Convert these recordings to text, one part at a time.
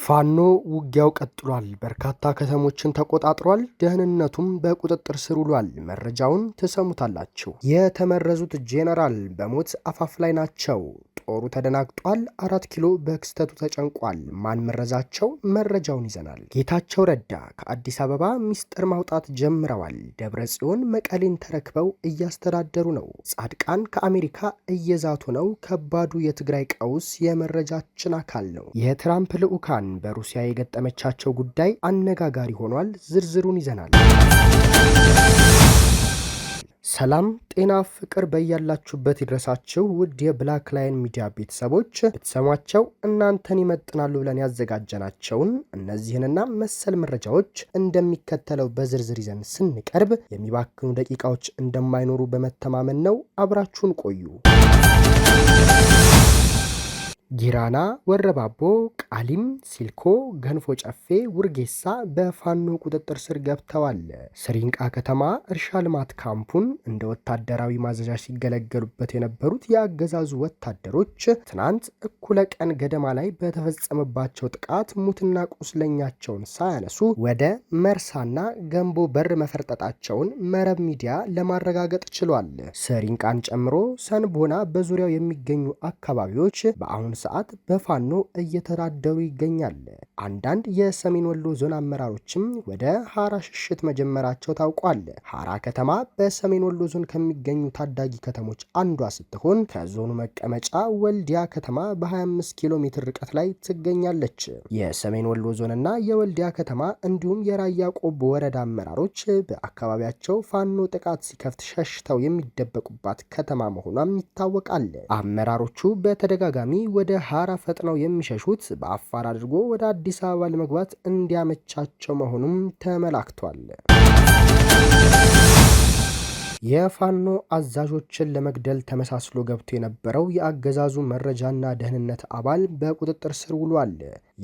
ፋኖ ውጊያው ቀጥሏል። በርካታ ከተሞችን ተቆጣጥሯል። ደህንነቱም በቁጥጥር ስር ውሏል። መረጃውን ትሰሙታላችሁ። የተመረዙት ጄኔራል በሞት አፋፍ ላይ ናቸው። ጦሩ ተደናግጧል። 4 ኪሎ በክስተቱ ተጨንቋል። ማን መረዛቸው? መረጃውን ይዘናል። ጌታቸው ረዳ ከአዲስ አበባ ሚስጥር ማውጣት ጀምረዋል። ደብረ ጽዮን መቀሌን ተረክበው እያስተዳደሩ ነው። ጻድቃን ከአሜሪካ እየዛቱ ነው። ከባዱ የትግራይ ቀውስ የመረጃችን አካል ነው። የትራምፕ ልዑካን በሩሲያ የገጠመቻቸው ጉዳይ አነጋጋሪ ሆኗል። ዝርዝሩን ይዘናል። ሰላም ጤና ፍቅር በያላችሁበት ይድረሳችሁ። ውድ የብላክ ላይን ሚዲያ ቤተሰቦች ብትሰሟቸው እናንተን ይመጥናሉ ብለን ያዘጋጀናቸውን እነዚህንና መሰል መረጃዎች እንደሚከተለው በዝርዝር ይዘን ስንቀርብ የሚባክኑ ደቂቃዎች እንደማይኖሩ በመተማመን ነው። አብራችሁን ቆዩ። ጊራና፣ ወረባቦ፣ ቃሊም፣ ሲልኮ፣ ገንፎ ጨፌ፣ ውርጌሳ በፋኖ ቁጥጥር ስር ገብተዋል። ስሪንቃ ከተማ እርሻ ልማት ካምፑን እንደ ወታደራዊ ማዘዣ ሲገለገሉበት የነበሩት የአገዛዙ ወታደሮች ትናንት እኩለ ቀን ገደማ ላይ በተፈጸመባቸው ጥቃት ሙትና ቁስለኛቸውን ሳያነሱ ወደ መርሳና ገንቦ በር መፈርጠጣቸውን መረብ ሚዲያ ለማረጋገጥ ችሏል። ስሪንቃን ጨምሮ ሰንቦና በዙሪያው የሚገኙ አካባቢዎች በአሁን ሰዓት በፋኖ እየተራደሩ ይገኛል። አንዳንድ የሰሜን ወሎ ዞን አመራሮችም ወደ ሐራ ሽሽት መጀመራቸው ታውቋል። ሐራ ከተማ በሰሜን ወሎ ዞን ከሚገኙ ታዳጊ ከተሞች አንዷ ስትሆን ከዞኑ መቀመጫ ወልዲያ ከተማ በ25 ኪሎ ሜትር ርቀት ላይ ትገኛለች። የሰሜን ወሎ ዞንና የወልዲያ ከተማ እንዲሁም የራያ ቆቦ ወረዳ አመራሮች በአካባቢያቸው ፋኖ ጥቃት ሲከፍት ሸሽተው የሚደበቁባት ከተማ መሆኗም ይታወቃል። አመራሮቹ በተደጋጋሚ ወደ ሐራ ፈጥነው የሚሸሹት በአፋር አድርጎ ወደ አዲስ አበባ ለመግባት እንዲያመቻቸው መሆኑም ተመላክቷል። የፋኖ አዛዦችን ለመግደል ተመሳስሎ ገብቶ የነበረው የአገዛዙ መረጃና ደህንነት አባል በቁጥጥር ስር ውሏል።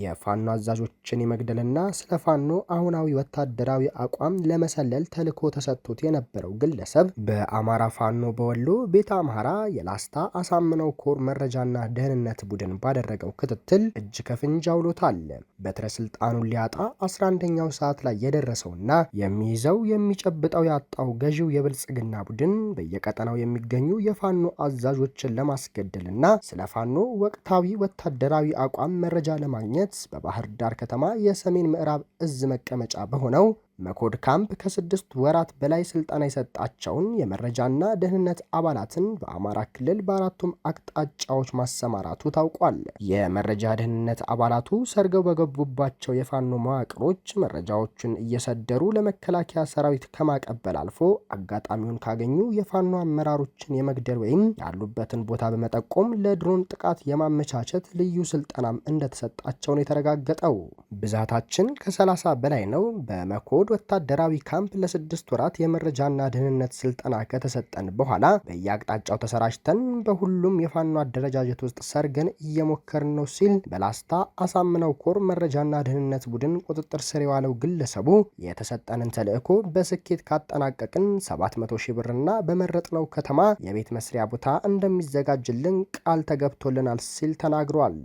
የፋኖ አዛዦችን የመግደልና ስለ ፋኖ አሁናዊ ወታደራዊ አቋም ለመሰለል ተልዕኮ ተሰጥቶት የነበረው ግለሰብ በአማራ ፋኖ በወሎ ቤተ አምሐራ የላስታ አሳምነው ኮር መረጃና ደህንነት ቡድን ባደረገው ክትትል እጅ ከፍንጅ አውሎታል። በትረ ስልጣኑን ሊያጣ 11ኛው ሰዓት ላይ የደረሰውና የሚይዘው የሚጨብጠው ያጣው ገዢው የብልጽግና ቡድን በየቀጠናው የሚገኙ የፋኖ አዛዦችን ለማስገደልና ስለ ፋኖ ወቅታዊ ወታደራዊ አቋም መረጃ ለማግኘት በባህር ዳር ከተማ የሰሜን ምዕራብ እዝ መቀመጫ በሆነው መኮድ ካምፕ ከ6 ወራት በላይ ስልጠና የሰጣቸውን የመረጃና ደህንነት አባላትን በአማራ ክልል በአራቱም አቅጣጫዎች ማሰማራቱ ታውቋል። የመረጃ ደህንነት አባላቱ ሰርገው በገቡባቸው የፋኖ መዋቅሮች መረጃዎችን እየሰደሩ ለመከላከያ ሰራዊት ከማቀበል አልፎ አጋጣሚውን ካገኙ የፋኖ አመራሮችን የመግደል ወይም ያሉበትን ቦታ በመጠቆም ለድሮን ጥቃት የማመቻቸት ልዩ ስልጠናም እንደተሰጣቸው ነው የተረጋገጠው። ብዛታችን ከ30 በላይ ነው። በመኮድ ወታደራዊ ካምፕ ለ6 ወራት የመረጃና ደህንነት ስልጠና ከተሰጠን በኋላ በየአቅጣጫው ተሰራጭተን በሁሉም የፋኖ አደረጃጀት ውስጥ ሰርገን እየሞከርን ነው ሲል በላስታ አሳምነው ኮር መረጃና ደህንነት ቡድን ቁጥጥር ስር የዋለው ግለሰቡ የተሰጠንን ተልዕኮ በስኬት ካጠናቀቅን 700 ሺህ ብርና በመረጥነው ከተማ የቤት መስሪያ ቦታ እንደሚዘጋጅልን ቃል ተገብቶልናል ሲል ተናግሯል።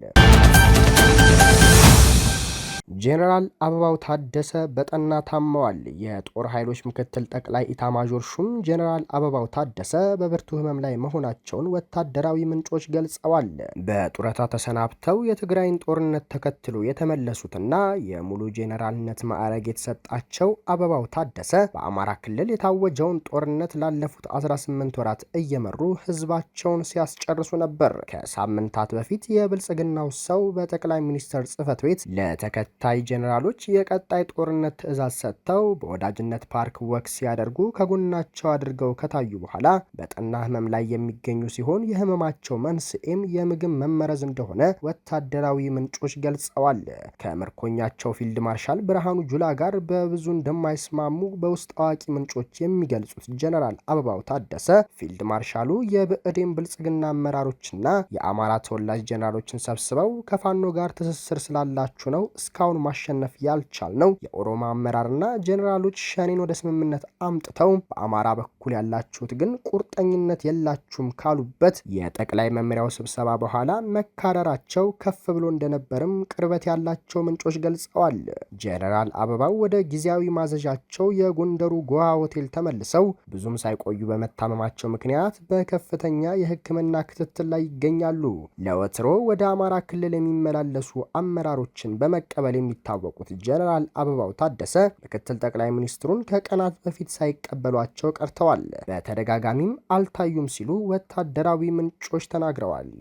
ጄኔራል አበባው ታደሰ በጠና ታመዋል። የጦር ኃይሎች ምክትል ጠቅላይ ኢታማዦር ሹም ጄኔራል አበባው ታደሰ በብርቱ ህመም ላይ መሆናቸውን ወታደራዊ ምንጮች ገልጸዋል። በጡረታ ተሰናብተው የትግራይን ጦርነት ተከትሎ የተመለሱትና የሙሉ ጄኔራልነት ማዕረግ የተሰጣቸው አበባው ታደሰ በአማራ ክልል የታወጀውን ጦርነት ላለፉት 18 ወራት እየመሩ ህዝባቸውን ሲያስጨርሱ ነበር። ከሳምንታት በፊት የብልጽግናው ሰው በጠቅላይ ሚኒስትር ጽህፈት ቤት ለተከታታይ ጄኔራሎች የቀጣይ ጦርነት ትዕዛዝ ሰጥተው በወዳጅነት ፓርክ ወክ ሲያደርጉ ከጎናቸው አድርገው ከታዩ በኋላ በጠና ህመም ላይ የሚገኙ ሲሆን የህመማቸው መንስኤም የምግብ መመረዝ እንደሆነ ወታደራዊ ምንጮች ገልጸዋል። ከምርኮኛቸው ፊልድ ማርሻል ብርሃኑ ጁላ ጋር በብዙ እንደማይስማሙ በውስጥ አዋቂ ምንጮች የሚገልጹት ጄኔራል አበባው ታደሰ ፊልድ ማርሻሉ የብዕዴን ብልጽግና አመራሮችና የአማራ ተወላጅ ጄኔራሎችን ሰብስበው ከፋኖ ጋር ትስስር ስላላችሁ ነው እስካሁን ማሸነፍ ያልቻልነው የኦሮሞ አመራርና ጄኔራሎች ሸኔን ወደ ስምምነት አምጥተው በአማራ በኩል ያላችሁት ግን ቁርጠኝነት የላችሁም ካሉበት የጠቅላይ መምሪያው ስብሰባ በኋላ መካረራቸው ከፍ ብሎ እንደነበርም ቅርበት ያላቸው ምንጮች ገልጸዋል። ጄኔራል አበባው ወደ ጊዜያዊ ማዘዣቸው የጎንደሩ ጎሃ ሆቴል ተመልሰው ብዙም ሳይቆዩ በመታመማቸው ምክንያት በከፍተኛ የሕክምና ክትትል ላይ ይገኛሉ። ለወትሮ ወደ አማራ ክልል የሚመላለሱ አመራሮችን በመቀበል የሚታወቁት ጄኔራል አበባው ታደሰ ምክትል ጠቅላይ ሚኒስትሩን ከቀናት በፊት ሳይቀበሏቸው ቀርተዋል። በተደጋጋሚም አልታዩም ሲሉ ወታደራዊ ምንጮች ተናግረዋል።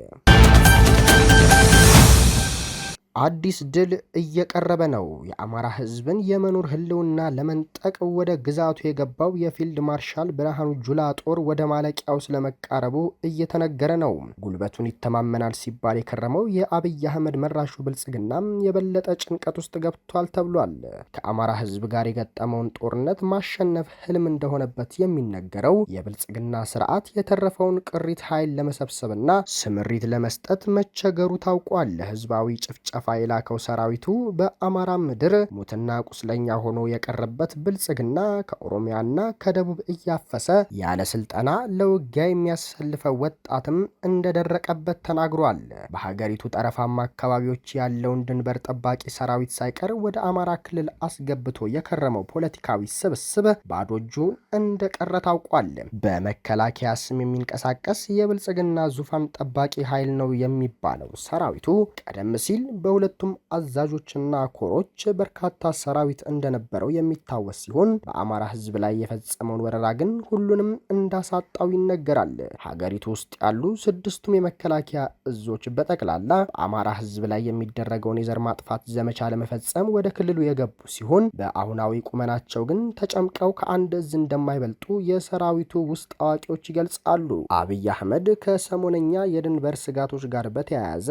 አዲስ ድል እየቀረበ ነው። የአማራ ህዝብን የመኖር ህልውና ለመንጠቅ ወደ ግዛቱ የገባው የፊልድ ማርሻል ብርሃኑ ጁላ ጦር ወደ ማለቂያው ስለመቃረቡ እየተነገረ ነው። ጉልበቱን ይተማመናል ሲባል የከረመው የአብይ አህመድ መራሹ ብልጽግናም የበለጠ ጭንቀት ውስጥ ገብቷል ተብሏል። ከአማራ ህዝብ ጋር የገጠመውን ጦርነት ማሸነፍ ህልም እንደሆነበት የሚነገረው የብልጽግና ስርዓት የተረፈውን ቅሪት ኃይል ለመሰብሰብና ስምሪት ለመስጠት መቸገሩ ታውቋል። ህዝባዊ ጭፍጨፋ የላከው ሰራዊቱ በአማራ ምድር ሙትና ቁስለኛ ሆኖ የቀረበት ብልጽግና ከኦሮሚያና ከደቡብ እያፈሰ ያለ ስልጠና ለውጊያ የሚያሰልፈው ወጣትም እንደደረቀበት ተናግሯል። በሀገሪቱ ጠረፋማ አካባቢዎች ያለውን ድንበር ጠባቂ ሰራዊት ሳይቀር ወደ አማራ ክልል አስገብቶ የከረመው ፖለቲካዊ ስብስብ ባዶ እጁን እንደቀረ ታውቋል። በመከላከያ ስም የሚንቀሳቀስ የብልጽግና ዙፋን ጠባቂ ኃይል ነው የሚባለው ሰራዊቱ ቀደም ሲል በሁለቱም አዛዦችና ኮሮች በርካታ ሰራዊት እንደነበረው የሚታወስ ሲሆን በአማራ ህዝብ ላይ የፈጸመውን ወረራ ግን ሁሉንም እንዳሳጣው ይነገራል። ሀገሪቱ ውስጥ ያሉ ስድስቱም የመከላከያ እዞች በጠቅላላ በአማራ ህዝብ ላይ የሚደረገውን የዘር ማጥፋት ዘመቻ ለመፈጸም ወደ ክልሉ የገቡ ሲሆን በአሁናዊ ቁመናቸው ግን ተጨምቀው ከአንድ እዝ እንደማይበልጡ የሰራዊቱ ውስጥ አዋቂዎች ይገልጻሉ። አብይ አህመድ ከሰሞነኛ የድንበር ስጋቶች ጋር በተያያዘ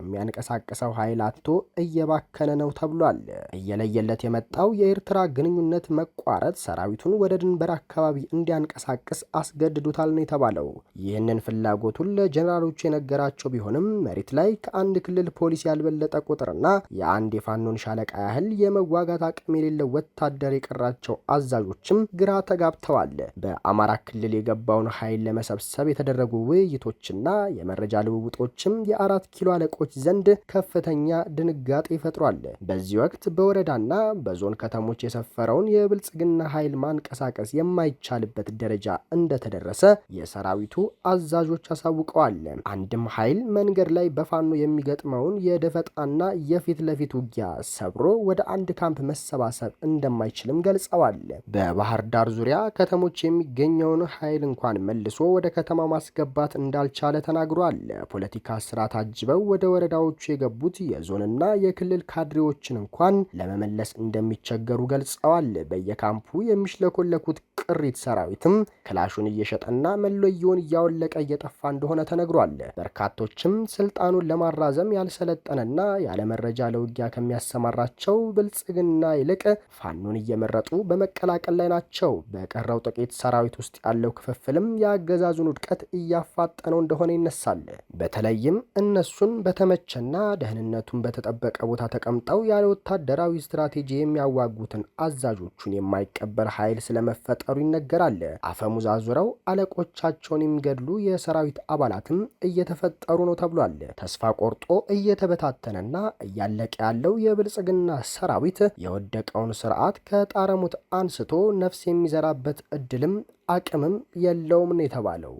የሚያንቀሳቅሰው ኃይል አጥቶ እየባከነ ነው ተብሏል። እየለየለት የመጣው የኤርትራ ግንኙነት መቋረጥ ሰራዊቱን ወደ ድንበር አካባቢ እንዲያንቀሳቅስ አስገድዶታል ነው የተባለው። ይህንን ፍላጎቱን ለጀነራሎቹ የነገራቸው ቢሆንም መሬት ላይ ከአንድ ክልል ፖሊስ ያልበለጠ ቁጥርና የአንድ የፋኖን ሻለቃ ያህል የመዋጋት አቅም የሌለው ወታደር የቀራቸው አዛዦችም ግራ ተጋብተዋል። በአማራ ክልል የገባውን ኃይል ለመሰብሰብ የተደረጉ ውይይቶችና የመረጃ ልውውጦችም የአራት ኪሎ አለቆች ዘንድ ከፍተኛ ድንጋጤ ፈጥሯል። በዚህ ወቅት በወረዳና በዞን ከተሞች የሰፈረውን የብልጽግና ኃይል ማንቀሳቀስ የማይቻልበት ደረጃ እንደተደረሰ የሰራዊቱ አዛዦች አሳውቀዋል። አንድም ኃይል መንገድ ላይ በፋኖ የሚገጥመውን የደፈጣና የፊት ለፊት ውጊያ ሰብሮ ወደ አንድ ካምፕ መሰባሰብ እንደማይችልም ገልጸዋል። በባህር ዳር ዙሪያ ከተሞች የሚገኘውን ኃይል እንኳን መልሶ ወደ ከተማ ማስገባት እንዳልቻለ ተናግሯል። ፖለቲካ ስራ ታጅበው ወደ ወረዳዎቹ የገቡት የዞንና የክልል ካድሬዎችን እንኳን ለመመለስ እንደሚቸገሩ ገልጸዋል። በየካምፑ የሚሽለኮለኩት ቅሪት ሰራዊትም ክላሹን እየሸጠና መለዮውን እያወለቀ እየጠፋ እንደሆነ ተነግሯል። በርካቶችም ስልጣኑን ለማራዘም ያልሰለጠነና ያለ መረጃ ለውጊያ ከሚያሰማራቸው ብልጽግና ይልቅ ፋኖን እየመረጡ በመቀላቀል ላይ ናቸው። በቀረው ጥቂት ሰራዊት ውስጥ ያለው ክፍፍልም የአገዛዙን ውድቀት እያፋጠነው እንደሆነ ይነሳል። በተለይም እነሱን በተመቸና ደህንነቱን በተጠበቀ ቦታ ተቀምጠው ያለ ወታደራዊ ስትራቴጂ የሚያዋጉትን አዛዦቹን የማይቀበል ኃይል ስለመፈጠሩ ይነገራል። አፈሙዝ አዙረው አለቆቻቸውን የሚገድሉ የሰራዊት አባላትም እየተፈጠሩ ነው ተብሏል። ተስፋ ቆርጦ እየተበታተነና እያለቀ ያለው የብልጽግና ሰራዊት የወደቀውን ስርዓት ከጣረሙት አንስቶ ነፍስ የሚዘራበት እድልም አቅምም የለውም ነው የተባለው።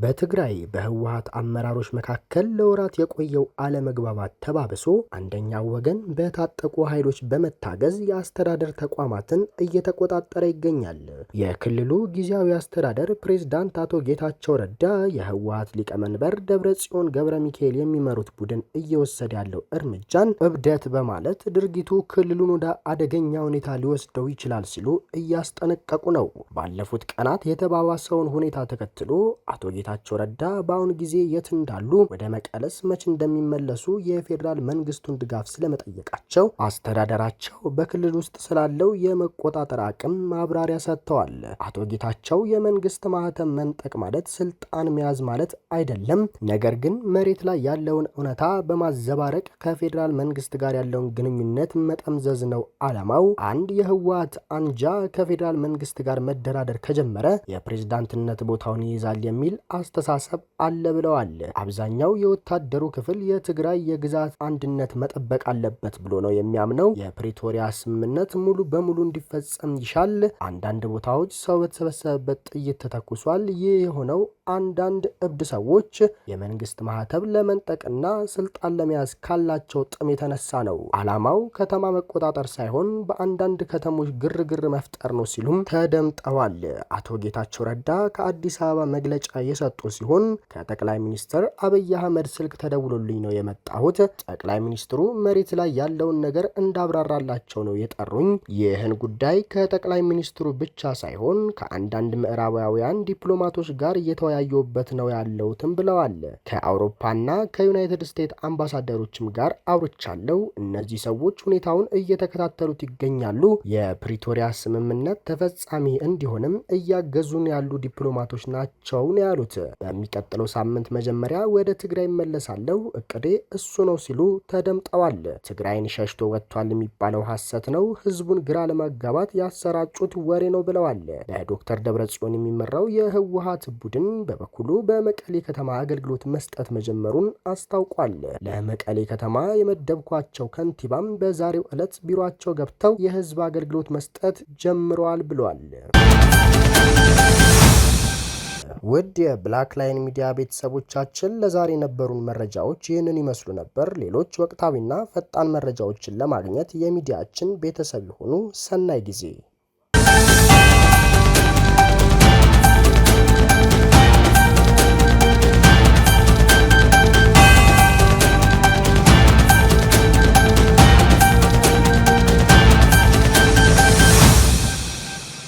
በትግራይ በህወሓት አመራሮች መካከል ለወራት የቆየው አለመግባባት ተባብሶ አንደኛው ወገን በታጠቁ ኃይሎች በመታገዝ የአስተዳደር ተቋማትን እየተቆጣጠረ ይገኛል። የክልሉ ጊዜያዊ አስተዳደር ፕሬዝዳንት አቶ ጌታቸው ረዳ የህወሓት ሊቀመንበር ደብረጽዮን ገብረ ሚካኤል የሚመሩት ቡድን እየወሰደ ያለው እርምጃን እብደት በማለት ድርጊቱ ክልሉን ወደ አደገኛ ሁኔታ ሊወስደው ይችላል ሲሉ እያስጠነቀቁ ነው። ባለፉት ቀናት የተባባሰውን ሁኔታ ተከትሎ አቶ ጌታቸው ረዳ በአሁኑ ጊዜ የት እንዳሉ፣ ወደ መቀለስ መቼ እንደሚመለሱ የፌዴራል መንግስቱን ድጋፍ ስለመጠየቃቸው አስተዳደራቸው በክልል ውስጥ ስላለው የመቆጣጠር አቅም ማብራሪያ ሰጥተዋል። አቶ ጌታቸው የመንግስት ማህተም መንጠቅ ማለት ስልጣን መያዝ ማለት አይደለም፣ ነገር ግን መሬት ላይ ያለውን እውነታ በማዘባረቅ ከፌዴራል መንግስት ጋር ያለውን ግንኙነት መጠምዘዝ ነው ዓላማው። አንድ የህወሓት አንጃ ከፌዴራል መንግስት ጋር መደራደር ከጀመረ የፕሬዝዳንትነት ቦታውን ይይዛል የሚል አስተሳሰብ አለ ብለዋል። አብዛኛው የወታደሩ ክፍል የትግራይ የግዛት አንድነት መጠበቅ አለበት ብሎ ነው የሚያምነው። የፕሪቶሪያ ስምምነት ሙሉ በሙሉ እንዲፈጸም ይሻል። አንዳንድ ቦታዎች ሰው በተሰበሰበበት ጥይት ተተኩሷል። ይህ የሆነው አንዳንድ እብድ ሰዎች የመንግስት ማህተብ ለመንጠቅና ስልጣን ለመያዝ ካላቸው ጥም የተነሳ ነው። ዓላማው ከተማ መቆጣጠር ሳይሆን በአንዳንድ ከተሞች ግርግር መፍጠር ነው ሲሉም ተደምጠዋል። አቶ ጌታቸው ረዳ ከአዲስ አበባ መግለጫ የሰጡ ሲሆን ከጠቅላይ ሚኒስትር አብይ አህመድ ስልክ ተደውሎልኝ ነው የመጣሁት። ጠቅላይ ሚኒስትሩ መሬት ላይ ያለውን ነገር እንዳብራራላቸው ነው የጠሩኝ። ይህን ጉዳይ ከጠቅላይ ሚኒስትሩ ብቻ ሳይሆን ከአንዳንድ ምዕራባውያን ዲፕሎማቶች ጋር እየተወያዩበት ነው ያለውትም ብለዋል። ከአውሮፓና ከዩናይትድ ስቴትስ አምባሳደሮችም ጋር አውርቻለሁ። እነዚህ ሰዎች ሁኔታውን እየተከታተሉት ይገኛሉ። የፕሪቶሪያ ስምምነት ተፈጻሚ እንዲሆንም እያገዙን ያሉ ዲፕሎማቶች ናቸው ነው ያሉት። በሚቀጥለው ሳምንት መጀመሪያ ወደ ትግራይ መለሳለሁ፣ እቅዴ እሱ ነው ሲሉ ተደምጠዋል። ትግራይን ሸሽቶ ወጥቷል የሚባለው ሐሰት ነው፣ ህዝቡን ግራ ለማጋባት ያሰራጩት ወሬ ነው ብለዋል። በዶክተር ደብረጽዮን የሚመራው የህወሓት ቡድን በበኩሉ በመቀሌ ከተማ አገልግሎት መስጠት መጀመሩን አስታውቋል። ለመቀሌ ከተማ የመደብኳቸው ከንቲባም በዛሬው ዕለት ቢሮአቸው ገብተው የህዝብ አገልግሎት መስጠት ጀምረዋል ብለዋል። ውድ የብላክ ላይን ሚዲያ ቤተሰቦቻችን ለዛሬ የነበሩን መረጃዎች ይህንን ይመስሉ ነበር። ሌሎች ወቅታዊና ፈጣን መረጃዎችን ለማግኘት የሚዲያችን ቤተሰብ ይሁኑ። ሰናይ ጊዜ